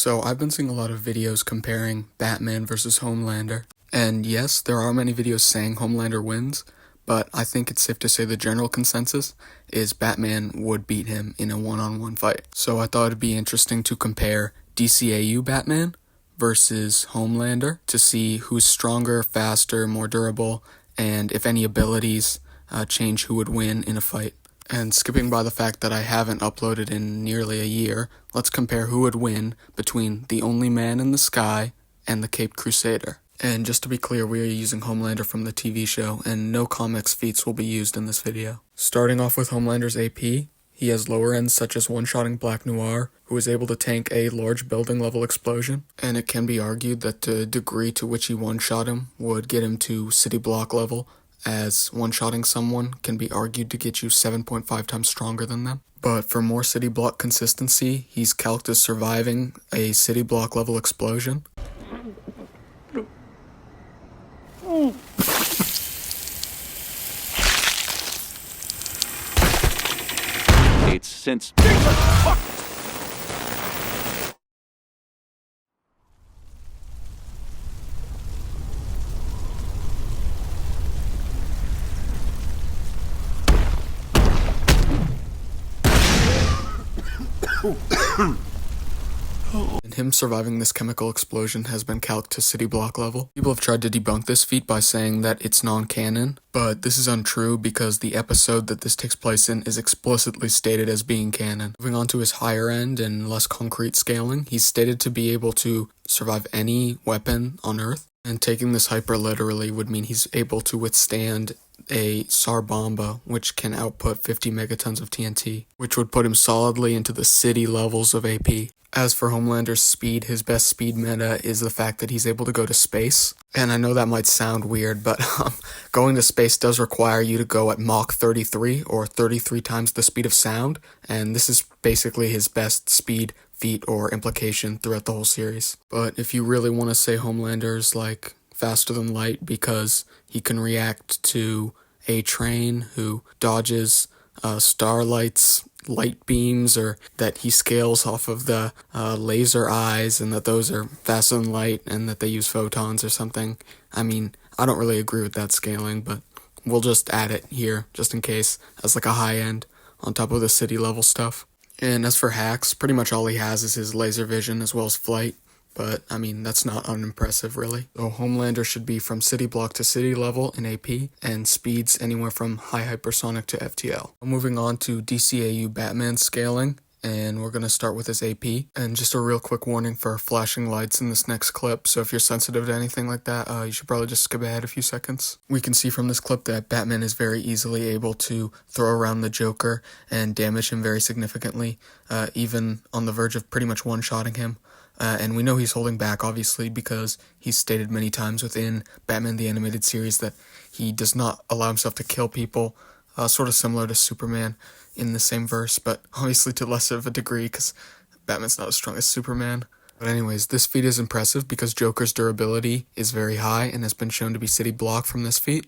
So I've been seeing a lot of videos comparing Batman versus Homelander, and yes, there are many videos saying Homelander wins, but I think it's safe to say the general consensus is Batman would beat him in a one-on-one fight. So I thought it'd be interesting to compare DCAU Batman versus Homelander to see who's stronger, faster, more durable, and if any abilities change who would win in a fight. And skipping by the fact that I haven't uploaded in nearly a year, let's compare who would win between the Only Man in the Sky and the Caped Crusader. And just to be clear, we are using Homelander from the TV show, and no comics feats will be used in this video. Starting off with Homelander's AP, he has lower ends such as one-shotting Black Noir, who is able to tank a large building-level explosion, and it can be argued that the degree to which he one-shot him would get him to city block level, as one-shotting someone can be argued to get you 7.5 times stronger than them. But for more city block consistency, he's calced as surviving a city block level explosion. It's since... And him surviving this chemical explosion has been calced to city block level. People have tried to debunk this feat by saying that it's non-canon, but this is untrue because the episode that this takes place in is explicitly stated as being canon. Moving on to his higher end and less concrete scaling, he's stated to be able to survive any weapon on Earth, and taking this hyper literally would mean he's able to withstand a SAR bomba, which can output 50 megatons of TNT, which would put him solidly into the city levels of AP. As for Homelander's speed, his best speed meta is the fact that he's able to go to space. And I know that might sound weird, but going to space does require you to go at Mach 33, or 33 times the speed of sound, and this is basically his best speed feat or implication throughout the whole series. But if you really want to say Homelander's like faster than light because he can react to a train who dodges starlight's light beams, or that he scales off of the laser eyes and that those are faster than light and that they use photons or something. I mean, I don't really agree with that scaling, but we'll just add it here just in case as like a high end on top of the city level stuff. And as for hacks, pretty much all he has is his laser vision as well as flight. But, I mean, that's not unimpressive, really. So Homelander should be from city block to city level in AP, and speeds anywhere from high hypersonic to FTL. Moving on to DCAU Batman scaling, and we're going to start with his AP. And just a real quick warning for flashing lights in this next clip, so if you're sensitive to anything like that, you should probably just skip ahead a few seconds. We can see from this clip that Batman is very easily able to throw around the Joker and damage him very significantly, even on the verge of pretty much one-shotting him. And we know he's holding back, obviously, because he's stated many times within Batman the Animated Series that he does not allow himself to kill people, sort of similar to Superman in the same verse, but obviously to less of a degree because Batman's not as strong as Superman. But anyways, this feat is impressive because Joker's durability is very high and has been shown to be city block from this feat.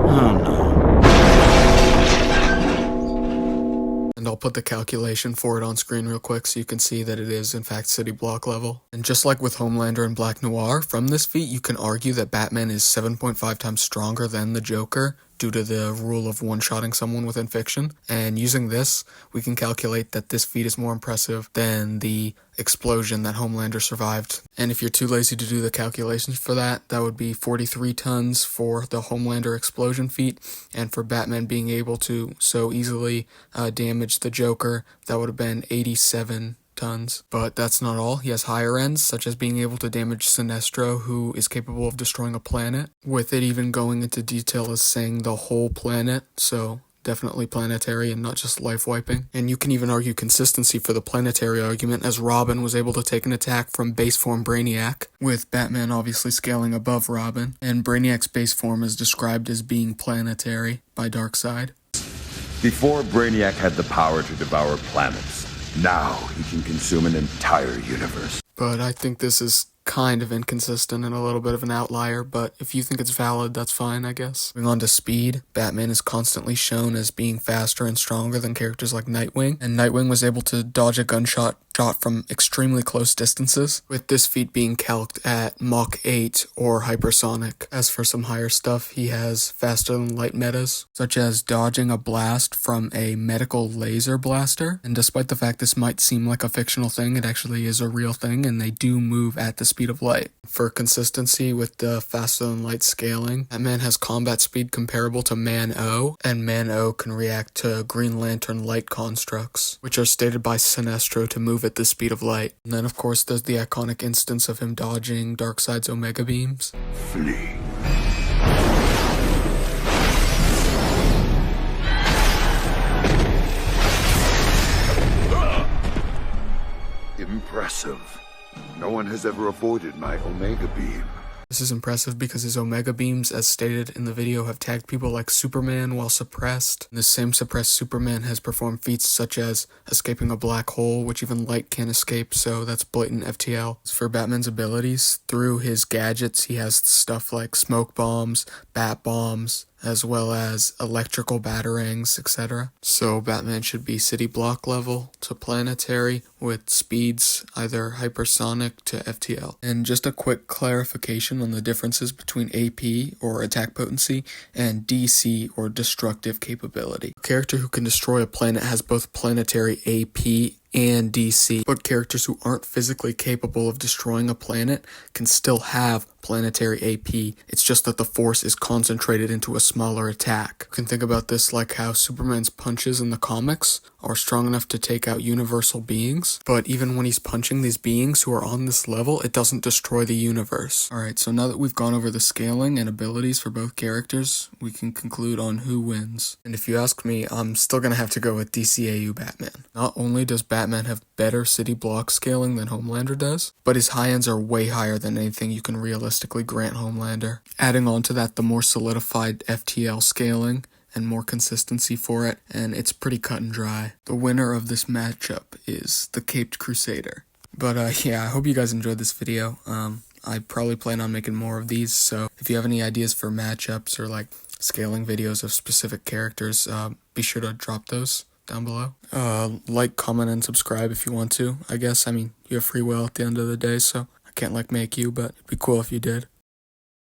Oh no. And I'll put the calculation for it on screen real quick so you can see that it is in fact city block level. And just like with Homelander and Black Noir, from this feat you can argue that Batman is 7.5 times stronger than the Joker due to the rule of one-shotting someone within fiction. And using this, we can calculate that this feat is more impressive than the explosion that Homelander survived. And if you're too lazy to do the calculations for that, that would be 43 tons for the Homelander explosion feat, and for Batman being able to so easily damage the Joker, that would have been 87 tons. But that's not all. He has higher ends, such as being able to damage Sinestro, who is capable of destroying a planet, with it even going into detail as saying the whole planet, so definitely planetary and not just life-wiping. And you can even argue consistency for the planetary argument, as Robin was able to take an attack from base form Brainiac, with Batman obviously scaling above Robin, and Brainiac's base form is described as being planetary by Darkseid. Before Brainiac had the power to devour planets, now he can consume an entire universe. But I think this is kind of inconsistent and a little bit of an outlier, but if you think it's valid, that's fine, I guess. Moving on to speed, Batman is constantly shown as being faster and stronger than characters like Nightwing, and Nightwing was able to dodge a gunshot shot from extremely close distances, with this feat being calced at Mach 8 or hypersonic. As for some higher stuff, he has faster than light metas, such as dodging a blast from a medical laser blaster, and despite the fact this might seem like a fictional thing, it actually is a real thing, and they do move at the speed of light. For consistency with the faster than light scaling, Batman has combat speed comparable to Man-O, and Man-O can react to Green Lantern light constructs, which are stated by Sinestro to move at the speed of light. And then of course there's the iconic instance of him dodging Darkseid's Omega beams. Flee. Impressive. No one has ever avoided my Omega beam. This is impressive because his Omega beams, as stated in the video, have tagged people like Superman while suppressed. And the same suppressed Superman has performed feats such as escaping a black hole, which even light can't escape, so that's blatant FTL. As for Batman's abilities, through his gadgets, he has stuff like smoke bombs, bat bombs, as well as electrical batarangs, etc. So Batman should be city block level to planetary with speeds either hypersonic to FTL. And just a quick clarification on the differences between AP or attack potency and DC or destructive capability. A character who can destroy a planet has both planetary AP and DC, but characters who aren't physically capable of destroying a planet can still have planetary AP. It's just that the force is concentrated into a smaller attack. You can think about this like how Superman's punches in the comics are strong enough to take out universal beings, but even when he's punching these beings who are on this level, it doesn't destroy the universe. Alright, so now that we've gone over the scaling and abilities for both characters, we can conclude on who wins. And if you ask me, I'm still gonna have to go with DCAU Batman. Not only does Batman have better city block scaling than Homelander does, but his high ends are way higher than anything you can realistically grant Homelander. Adding on to that the more solidified FTL scaling and more consistency for it, and it's pretty cut and dry. The winner of this matchup is the Caped Crusader. But yeah, I hope you guys enjoyed this video. I probably plan on making more of these, so if you have any ideas for matchups or like scaling videos of specific characters, be sure to drop those down below. Like, comment, and subscribe if you want to, I guess. I mean, you have free will at the end of the day, so I can't like make you, but it'd be cool if you did.